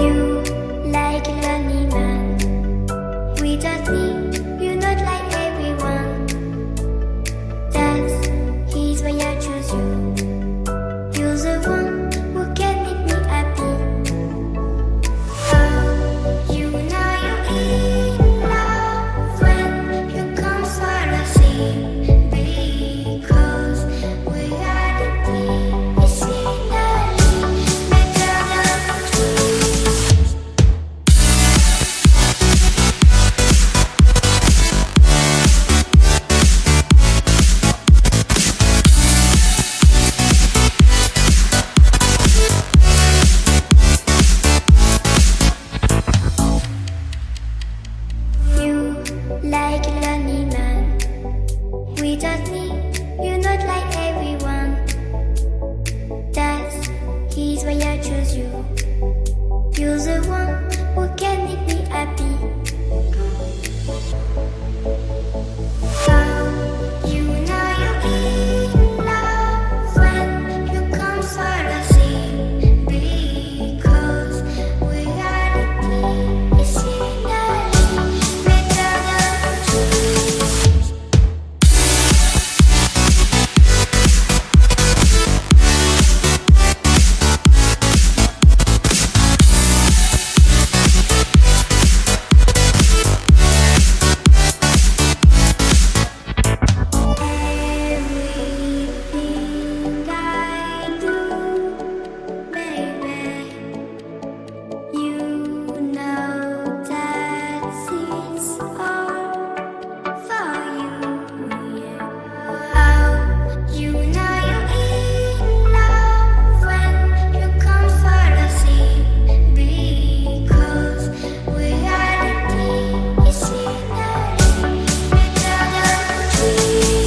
You like a lonely man. Without me, you're not like everyone. That's he's why I choose you. You're the one who can make me happy. Oh, you know you're in love when you come for the sea. Because we are the team, it's finally better than dreams. You like a lonely man. Without me, you're not like everyone. That's he's why I choose you. You're the one who can make me happy. Oh, you know you're in love when you come for the sea. Because we are the team, it's finally better than dreams. Everything I do, baby, you know that it's all for you, yeah. Oh, you know you're in love when you come for the sea. Because we are the team, it's finally better than dreams.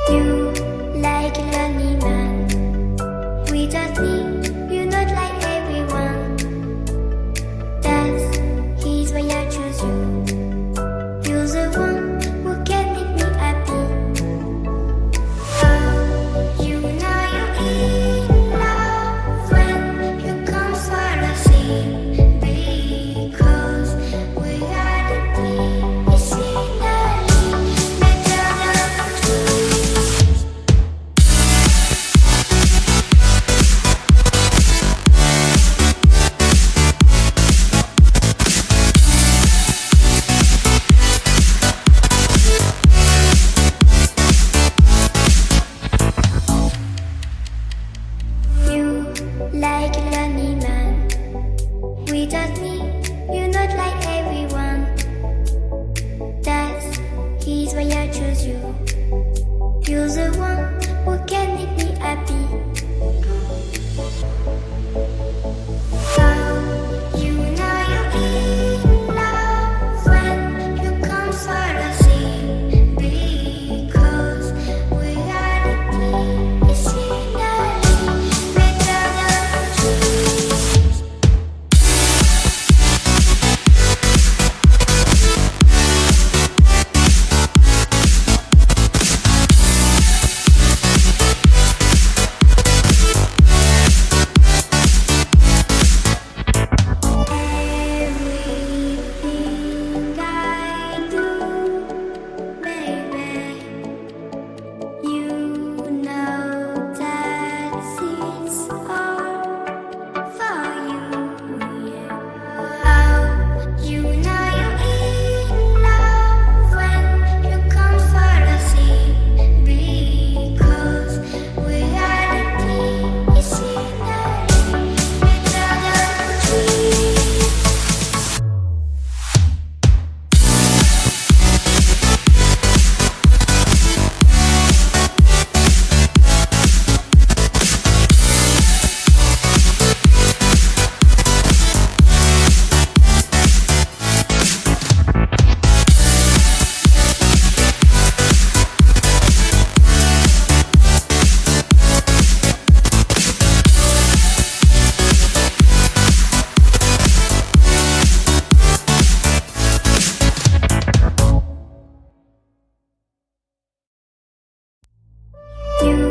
You like a lonely man. Without me, you're not like everyone. That's he's why I choose you. You're the one who can make me happy. Oh, you know you're in love when you come for the sea. Because we are the team, it's finally better than dreams. You like a lonely man. Without me, you're not like everyone. That's he's why I choose you. You're the one who can make me happy. Oh, you know you're in love when you come for the sea. Because we are the team, it's finally better than dreams. You